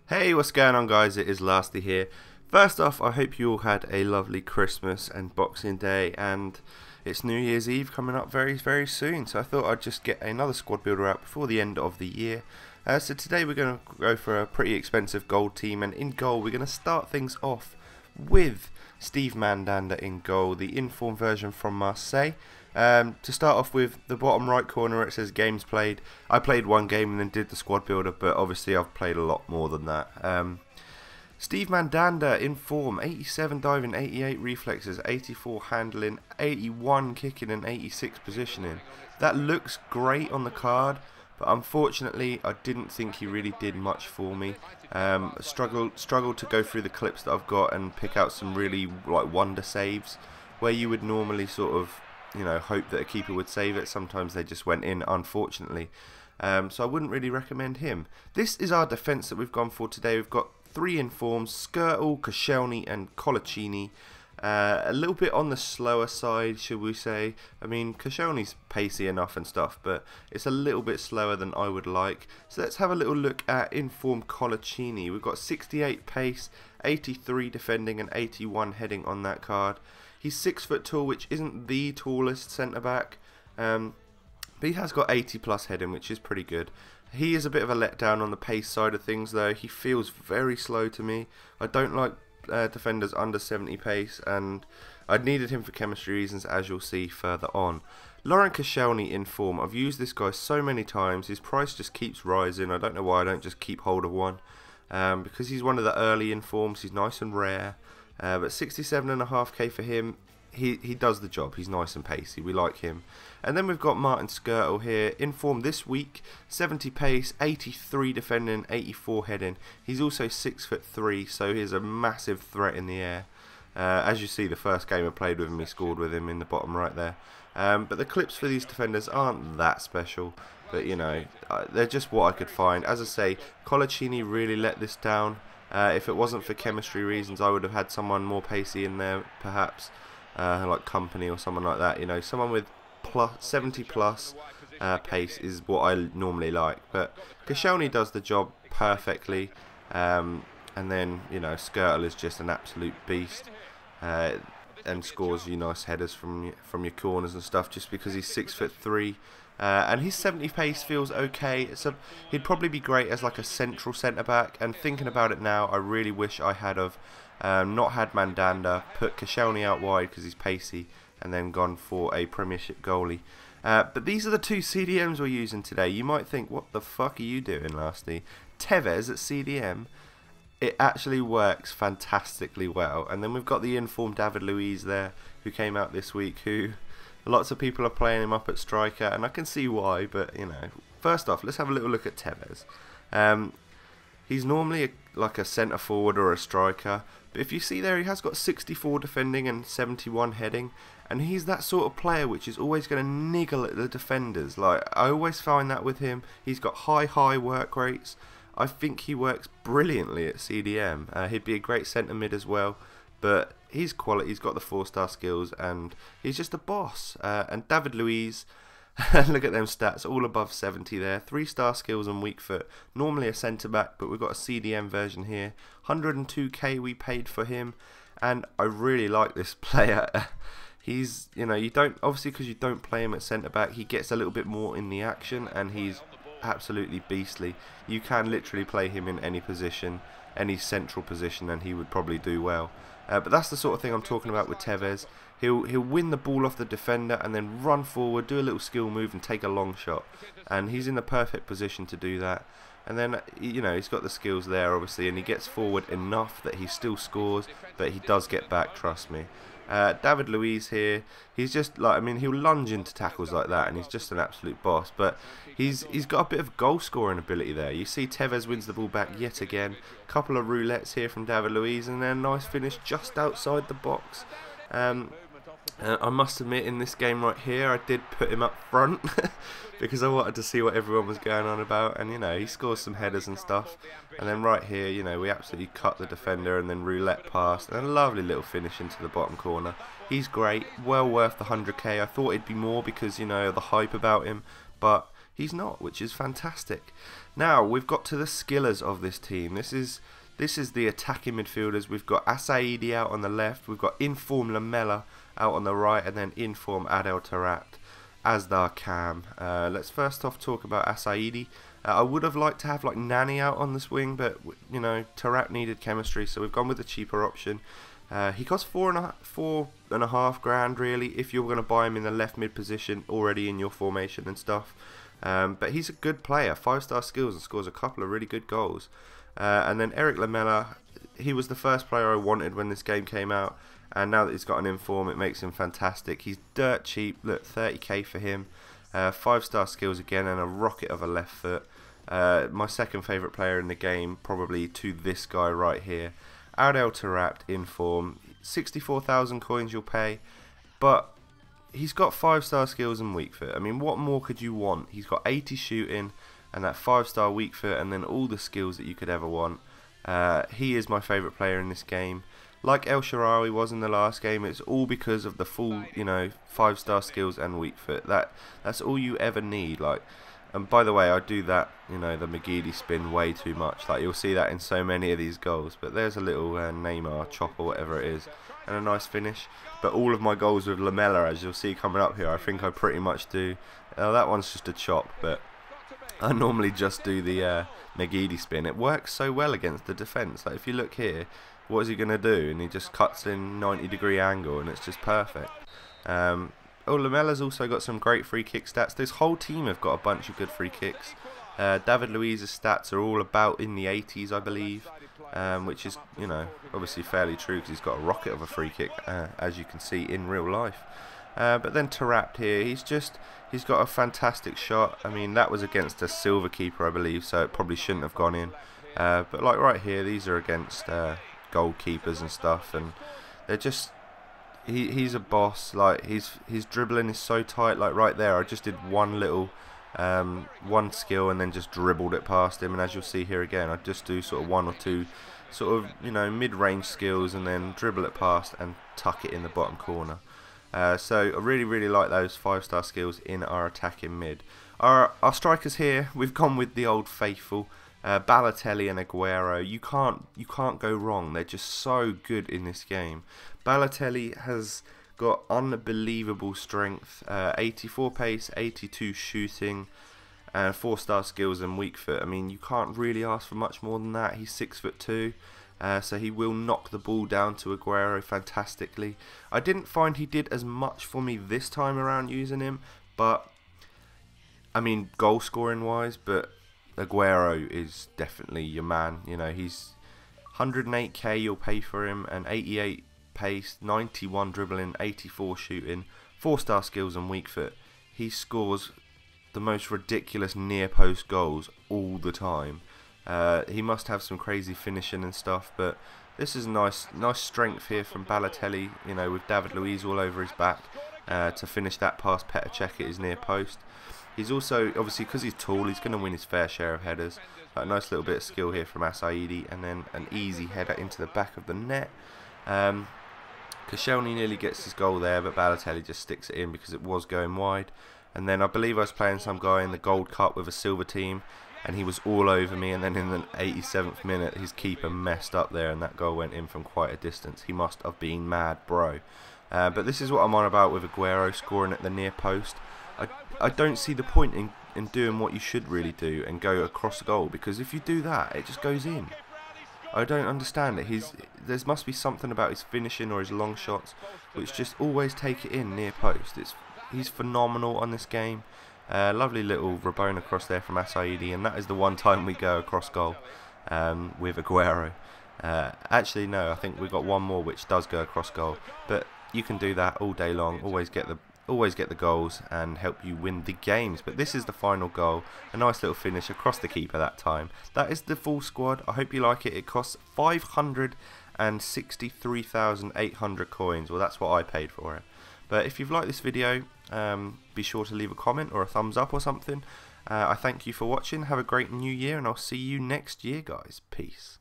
Hey, what's going on guys, it is Lasty here. First off, I hope you all had a lovely Christmas and Boxing Day, and it's New Year's Eve coming up very soon, so I thought I'd just get another squad builder out before the end of the year. So today we're going to go for a pretty expensive gold team, and in goal we're going to start things off with Steve Mandanda in goal, the informed version from Marseille. To start off with, the bottom right corner it says games played. I played one game and then did the squad builder, but obviously I've played a lot more than that. Steve Mandanda in form, 87 diving, 88 reflexes, 84 handling, 81 kicking and 86 positioning. That looks great on the card, but unfortunately I didn't think he really did much for me. Struggled to go through the clips that I've got and pick out some really like wonder saves where you would normally sort of, you know, hope that a keeper would save it. Sometimes they just went in, unfortunately. So I wouldn't really recommend him. This is our defence that we've gone for today. We've got 3 informs, Skirtle, Koscielny and Colaccini. A little bit on the slower side, should we say. I mean, Koscielny's pacey enough and stuff, but it's a little bit slower than I would like. So let's have a little look at informed Colaccini. We've got 68 pace, 83 defending and 81 heading on that card. He's 6 foot tall, which isn't the tallest centre back, but he has got 80 plus heading, which is pretty good. He is a bit of a letdown on the pace side of things though. He feels very slow to me. I don't like defenders under 70 pace, and I needed him for chemistry reasons, as you'll see further on. Laurent Koscielny in form. I've used this guy so many times. His price just keeps rising. I don't know why I don't just keep hold of one, because he's one of the early informs. He's nice and rare. But 67.5k for him. He does the job. He's nice and pacey. We like him. And then we've got Martin Skirtle here, in form this week, 70 pace, 83 defending, 84 heading. He's also 6'3", so he's a massive threat in the air. As you see, the first game I played with him, he scored with him in the bottom right there. But the clips for these defenders aren't that special, but you know, they're just what I could find. As I say, Colaccini really let this down. If it wasn't for chemistry reasons, I would have had someone more pacey in there, perhaps, like Company or someone like that. You know, someone with 70 plus pace is what I normally like. But Koscielny does the job perfectly, and then you know, Skirtle is just an absolute beast, and scores you nice headers from your corners and stuff, just because he's 6'3". And his 70 pace feels okay. He'd probably be great as like a central centre back. And thinking about it now, I really wish I had not had Mandanda, put Koscielny out wide because he's pacey, and then gone for a Premiership goalie. But these are the 2 CDMs we're using today. You might think, what the fuck are you doing, Lasty? Tevez at CDM. It actually works fantastically well. And then we've got the informed David Luiz there, who came out this week, who lots of people are playing him up at striker, and I can see why, but you know. First off, let's have a little look at Tevez. He's normally like a centre forward or a striker, but if you see there, he has got 64 defending and 71 heading, and he's that sort of player which is always going to niggle at the defenders. Like, I always find that with him. He's got high work rates. I think he works brilliantly at CDM. He'd be a great centre mid as well. But he's quality, he's got the 4-star skills, and he's just a boss. And David Luiz, look at them stats, all above 70 there. 3-star skills and weak foot. Normally a centre-back, but we've got a CDM version here. 102k we paid for him, and I really like this player. He's, you know, you don't, obviously because you don't play him at centre-back, he gets a little bit more in the action, and he's absolutely beastly. You can literally play him in any position, any central position, and he would probably do well. But that's the sort of thing I'm talking about with Tevez. He'll win the ball off the defender and then run forward, do a little skill move and take a long shot. And he's in the perfect position to do that. And then, you know, he's got the skills there obviously, and he gets forward enough that he still scores, but he does get back, trust me. David Luiz here, he's just like, I mean, he'll lunge into tackles like that, and he's just an absolute boss. But he's got a bit of goal scoring ability there. You see Tevez wins the ball back yet again. Couple of roulettes here from David Luiz, and then a nice finish just outside the box. I must admit, in this game right here, I did put him up front because I wanted to see what everyone was going on about. And, you know, he scores some headers and stuff. And then right here, you know, we absolutely cut the defender and then roulette pass. And a lovely little finish into the bottom corner. He's great, well worth the 100k. I thought it'd be more because, you know, the hype about him. But he's not, which is fantastic. Now, we've got to the skillers of this team. This is the attacking midfielders. We've got Asaidi out on the left. We've got Inform Lamela out on the right, and then Inform Adel Taarabt as their cam. Let's first off talk about Asaidi. I would have liked to have like Nani out on this wing, but you know, Taarabt needed chemistry, so we've gone with the cheaper option. He costs four and a half grand really if you're going to buy him in the left mid position already in your formation and stuff. But he's a good player, 5-star skills, and scores a couple of really good goals. And then Eric Lamela, he was the first player I wanted when this game came out, and now that he's got an inform, it makes him fantastic. He's dirt cheap. Look, 30k for him. 5-star skills again, and a rocket of a left foot. My second favourite player in the game, probably to this guy right here, Adel Taarabt, inform. 64,000 coins you'll pay, but he's got 5-star skills and weak foot. I mean, what more could you want? He's got 80 shooting and that 5-star weak foot, and then all the skills that you could ever want. He is my favourite player in this game. Like El Shaarawy was in the last game, it's all because of the full, you know, 5-star skills and weak foot. That's all you ever need. Like, and by the way, I do that, you know, the McGeady spin way too much. Like, you'll see that in so many of these goals. But there's a little Neymar chop or whatever it is, and a nice finish. But all of my goals with Lamela, as you'll see coming up here, I think I pretty much do. That one's just a chop, but I normally just do the McGeady spin. It works so well against the defence. Like, if you look here, what is he going to do? And he just cuts in 90-degree angle, and it's just perfect. Lamela's also got some great free kick stats. This whole team have got a bunch of good free kicks. David Luiz's stats are all about in the 80s, I believe, which is, you know, obviously fairly true because he's got a rocket of a free kick, as you can see in real life. But then Taarabt here, he's got a fantastic shot. I mean, that was against a silver keeper, I believe, so it probably shouldn't have gone in. But like right here, these are against goalkeepers and stuff, and they're just, he's a boss. Like, his dribbling is so tight. Like right there, I just did one little one skill and then just dribbled it past him, and as you'll see here again, I just do sort of one or two sort of, you know, mid-range skills and then dribble it past and tuck it in the bottom corner. So I really like those 5-star skills in our attacking mid. Our strikers here, we've gone with the old faithful, Balotelli and Aguero. You can't go wrong. They're just so good in this game. Balotelli has got unbelievable strength, 84 pace, 82 shooting, and 4-star skills and weak foot. I mean, you can't really ask for much more than that. He's 6'2". So he will knock the ball down to Aguero fantastically. I didn't find he did as much for me this time around using him, but I mean, goal scoring wise, but Aguero is definitely your man. You know, he's 108k you'll pay for him, and 88 pace, 91 dribbling, 84 shooting, 4-star skills and weak foot. He scores the most ridiculous near post goals all the time. He must have some crazy finishing and stuff, but this is nice strength here from Balotelli, you know, with David Luiz all over his back, to finish that past Petr Cech at his near post. He's also, obviously, because he's tall, he's going to win his fair share of headers. A nice little bit of skill here from Asaidi, and then an easy header into the back of the net. Koscielny nearly gets his goal there, but Balotelli just sticks it in because it was going wide. And then I believe I was playing some guy in the Gold Cup with a silver team, and he was all over me, and then in the 87th minute his keeper messed up there and that goal went in from quite a distance. He must have been mad, bro. But this is what I'm on about with Aguero scoring at the near post. I don't see the point in doing what you should really do and go across the goal, because if you do that, it just goes in. I don't understand it. There must be something about his finishing or his long shots which just always take it in near post. He's phenomenal on this game. Lovely little Rabona cross there from Asaidi, and that is the one time we go across goal with Aguero. Actually no, I think we've got one more which does go across goal, but you can do that all day long. Always get the goals and help you win the games. But this is the final goal, a nice little finish across the keeper that time. That is the full squad. I hope you like it. It costs 563,800 coins. Well, that's what I paid for it. But if you've liked this video, be sure to leave a comment or a thumbs up or something. I thank you for watching. Have a great new year, and I'll see you next year, guys. Peace.